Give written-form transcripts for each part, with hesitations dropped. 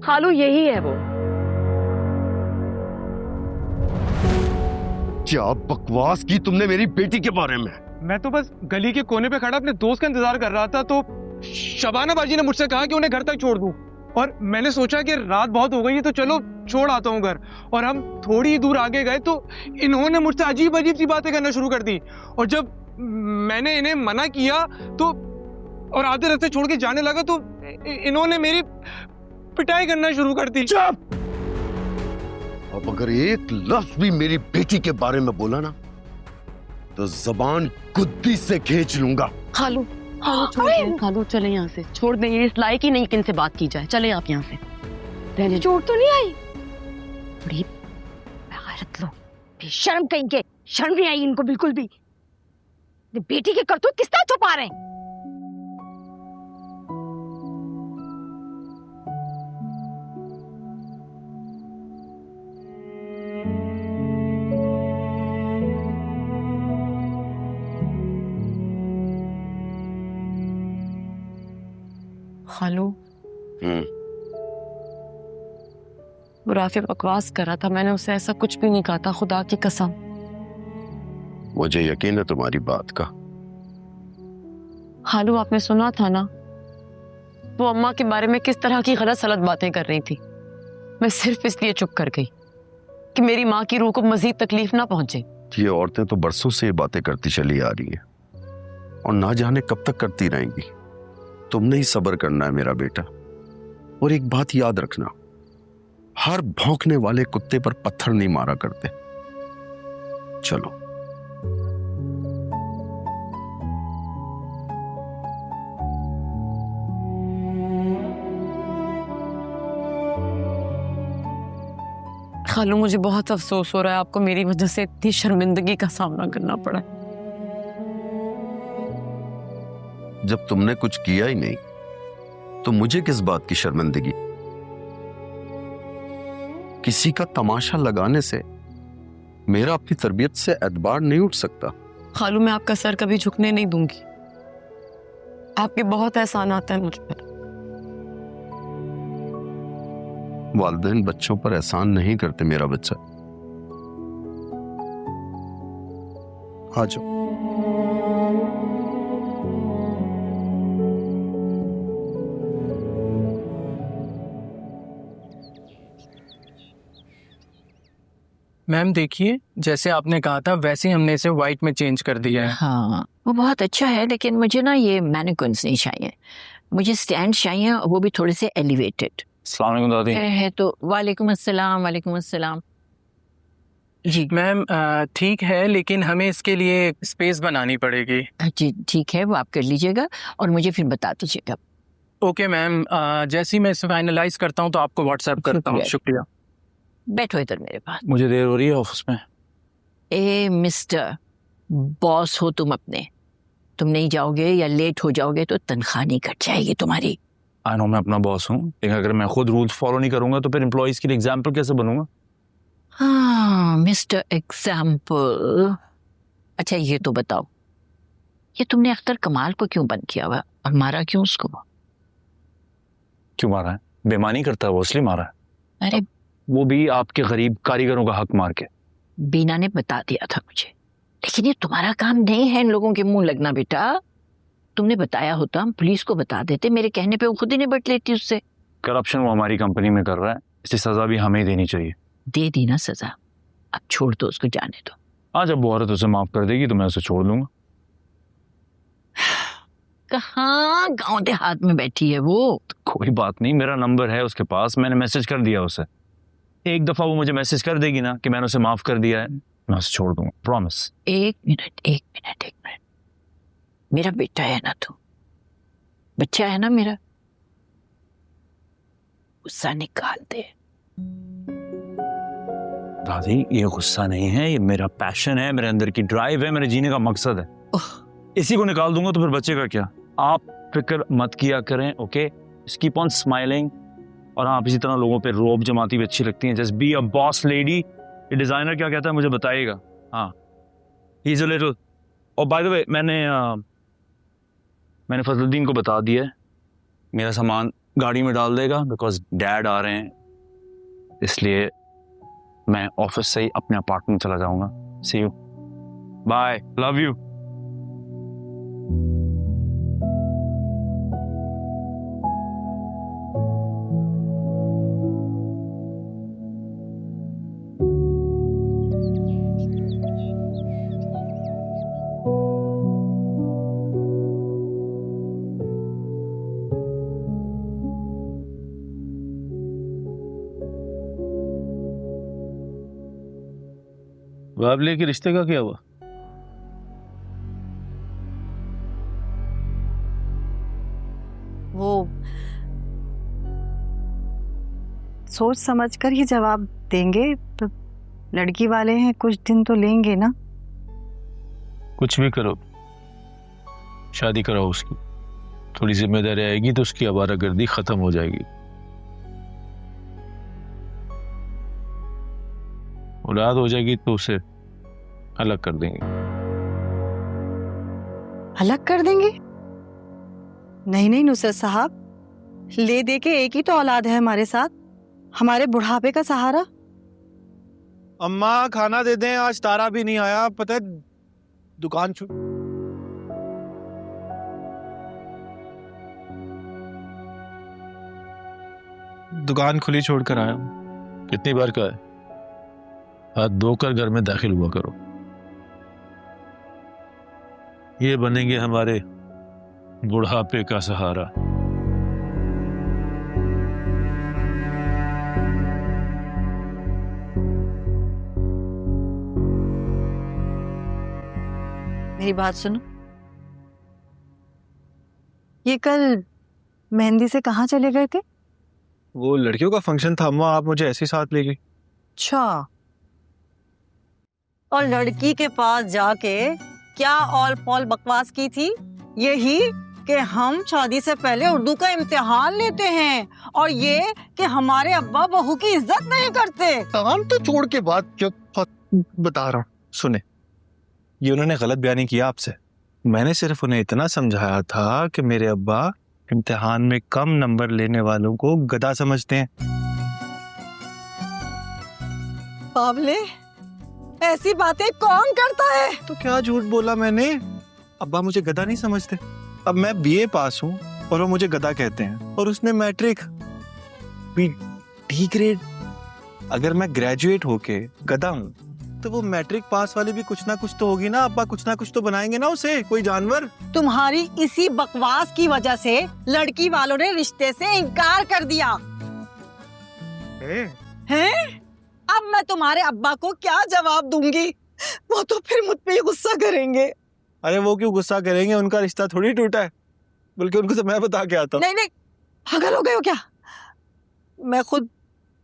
खालू यही है वो। क्या बकवास की तुमने मेरी बेटी के बारे में? मैं तो बस गली के कोने पे खड़ा अपने दोस्त का इंतजार कर रहा था, तो शबाना बाजी ने मुझसे कहा कि उन्हें घर तक छोड़ दूं। और मैंने सोचा कि रात बहुत हो गई है तो चलो छोड़ आता हूँ घर। और हम थोड़ी दूर आगे गए तो इन्होंने मुझसे अजीब अजीब सी बातें करना शुरू कर दी। और जब मैंने इन्हें मना किया तो और आधे रास्ते छोड़ के जाने लगा तो इन्होंने मेरी पिटाई करना शुरू कर दी। चुप! अब अगर एक लफ्ज भी मेरी बेटी के बारे में बोला ना तो जबान गुद्दी से खींच लूंगा। खालू खालू छोड़ दें, खालू चले यहाँ से, छोड़ दें, ये इस लायक ही नहीं कि इनसे बात की जाए। चले आप यहाँ से। रहने चोट तो नहीं आई? बड़ी बेगैरत लोग, बेशर्म कहेंगे, शर्म नहीं आई इनको बिल्कुल भी। बेटी के करतूत किस तरह छुपा रहे हैं? खालू वो राफी बकवास कर रहा था, मैंने उसे ऐसा कुछ भी नहीं कहा था, खुदा की कसम। मुझे यकीन है तुम्हारी बात का। खालू आपने सुना था ना वो अम्मा के बारे में किस तरह की गलत सलत बातें कर रही थी। मैं सिर्फ इसलिए चुप कर गई कि मेरी माँ की रूह को मजीद तकलीफ ना पहुंचे। ये औरतें तो बरसों से ये बातें करती चली आ रही हैं और ना जाने कब तक करती रहेंगी। तुमने ही सब्र करना है मेरा बेटा। और एक बात याद रखना, हर भौंकने वाले कुत्ते पर पत्थर नहीं मारा करते। चलो। खालू मुझे बहुत अफसोस हो रहा है, आपको मेरी वजह से इतनी शर्मिंदगी का सामना करना पड़ा। जब तुमने कुछ किया ही नहीं तो मुझे किस बात की शर्मिंदगी? किसी का तमाशा लगाने से मेरा अपनी तरबियत से एतबार नहीं उठ सकता। खालू मैं आपका सर कभी झुकने नहीं दूंगी, आपके बहुत एहसान आता है मुझ पर। वालिदैन बच्चों पर एहसान नहीं करते मेरा बच्चा। आ जाओ। मैम देखिए, जैसे आपने कहा था वैसे ही हमने इसे व्हाइट में चेंज कर दिया है। हाँ वो बहुत अच्छा है, लेकिन मुझे ना ये मैनिक्विन्स नहीं चाहिए, मुझे स्टैंड चाहिए, वो भी थोड़े से एलिवेटेड। अस्सलाम वालेकुम दादी। है तो वालेकुम अस्सलाम। वालेकुम अस्सलाम जी। मैम ठीक है, लेकिन हमें इसके लिए स्पेस बनानी पड़ेगी। जी ठीक है, वो आप कर लीजिएगा और मुझे फिर बता दीजिएगा। ओके मैम, जैसे ही मैं इसे फाइनलाइज करता हूँ तो आपको व्हाट्सएप करता हूँ। शुक्रिया। बैठो इधर मेरे पास। मुझे देर हो रही है ऑफिस में। ए मिस्टर, बॉस हो तुम अपने, तुम नहीं जाओगे या लेट हो जाओगे तो तनख्वाह नहीं कट जाएगी तुम्हारी। आई नो मैं अपना बॉस हूँ, लेकिन अगर मैं खुद रूल्स फॉलो नहीं करूंगा तो फिर एम्प्लॉइज के लिए एग्जाम्पल कैसे बनूंगा? हाँ मिस्टर एग्जाम्पल। अच्छा ये तो बताओ, ये तुमने अख्तर कमाल को क्यों बंद किया हुआ और मारा क्यों उसको? क्यों मारा है? बेईमानी करता है वो, इसलिए मारा है। अरे वो भी आपके गरीब कारीगरों का हक मार के। बीना ने बता दिया था मुझे, लेकिन ये तुम्हारा काम नहीं है इन लोगों के मुंह लगना बेटा। तुमने बताया होता हम पुलिस को बता देते, मेरे कहने पे वो खुद ही निपट लेती उससे। करप्शन वो हमारी कंपनी में कर रहा है, इसकी सजा भी हमें ही देनी चाहिए। दे दी ना सजा, अब छोड़ दो उसको, जाने दो। हाँ, जब वो औरत उसे माफ कर देगी तो मैं उसे छोड़ दूंगा। कहाँ गांव देहात में बैठी है वो? कोई बात नहीं, मेरा नंबर है उसके पास, मैंने मैसेज कर दिया उसे। एक दफा वो मुझे मैसेज कर देगी ना कि मैंने उसे माफ कर दिया है, मैं उसे छोड़ दूंगा, प्रॉमिस। एक मिनट, मेरा बेटा है ना तू, बच्चा है ना मेरा, गुस्सा निकाल दे। दादी ये गुस्सा नहीं है, ये मेरा पैशन है, मेरे अंदर की ड्राइव है, मेरे जीने का मकसद है। इसी को निकाल दूंगा तो फिर बच्चे का क्या? आप फिक्र मत किया करें, ओके? Keep on smiling. और हाँ, इसी तरह लोगों पे रोब जमाती भी अच्छी लगती है। Just be a boss lady. ये डिजाइनर क्या कहता है मुझे बताइएगा। हाँ, ही इज अ लिटिल। और बाय द वे मैंने फजलुद्दीन को बता दिया है, मेरा सामान गाड़ी में डाल देगा बिकॉज डैड आ रहे हैं, इसलिए मैं ऑफिस से ही अपने अपार्टमेंट चला जाऊंगा। सी यू, बाय, लव यू। बाबले के रिश्ते का क्या हुआ? वो सोच समझ कर ही जवाब देंगे। तो लड़की वाले हैं, कुछ दिन तो लेंगे ना। कुछ भी करो, शादी कराओ उसकी। थोड़ी जिम्मेदारी आएगी तो उसकी आवारागर्दी खत्म हो जाएगी। औलाद हो जाएगी तो उसे अलग कर देंगे। अलग कर देंगे? नहीं नहीं नुसरत साहब, ले दे के एक ही तो औलाद है हमारे साथ, हमारे बुढ़ापे का सहारा। अम्मा खाना दे दें, आज तारा भी नहीं आया। पता है दुकान दुकान खुली छोड़कर आया हूं। कितनी बार कहा है हाथ धोकर घर में दाखिल हुआ करो। ये बनेंगे हमारे बुढ़ापे का सहारा। मेरी बात सुनो, ये कल मेहंदी से कहाँ चले गए थे? वो लड़कियों का फंक्शन था अम्मा, आप मुझे ऐसे ही साथ ले गई। अच्छा, और लड़की के पास जाके क्या ऑल पॉल बकवास की थी? यही कि हम शादी से पहले उर्दू का इम्तिहान लेते हैं और ये कि हमारे अब्बा बहू की इज्जत नहीं करते। काम तो छोड़ के बात क्यों बता रहा हूँ। सुने, ये उन्होंने गलत बयानी किया आपसे। मैंने सिर्फ उन्हें इतना समझाया था कि मेरे अब्बा इम्तिहान में कम नंबर लेने वालों को गधा समझते हैं। बाबले, ऐसी बातें कौन करता है? तो क्या झूठ बोला मैंने? अब्बा मुझे गधा नहीं समझते। अब मैं बीए पास हूँ और वो मुझे गधा कहते हैं, और उसने मैट्रिक भी डी ग्रेड। अगर मैं ग्रेजुएट होके गधा हूँ तो वो मैट्रिक पास वाली भी कुछ ना कुछ तो होगी ना। अब्बा कुछ ना कुछ तो बनाएंगे ना उसे, कोई जानवर। तुम्हारी इसी बकवास की वजह से लड़की वालों ने रिश्ते से इनकार कर दिया हैं? अब मैं तुम्हारे अब्बा को क्या जवाब दूंगी? वो तो फिर मुझ पे ही गुस्सा करेंगे। अरे वो क्यों गुस्सा करेंगे, उनका रिश्ता थोड़ी टूटा है, बल्कि उनको तो मैं बता के आता हूँ। नहीं नहीं, पागल हो गए हो क्या? मैं खुद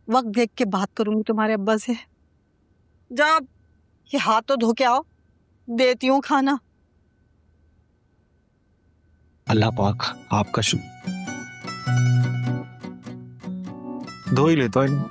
वक्त देख के बात करूंगी तुम्हारे अब्बा से। जाओ, ये हाथ तो धो के आओ, देती हूँ खाना। अल्लाह पाक आपका शुक्र। धो ही लेता हूँ।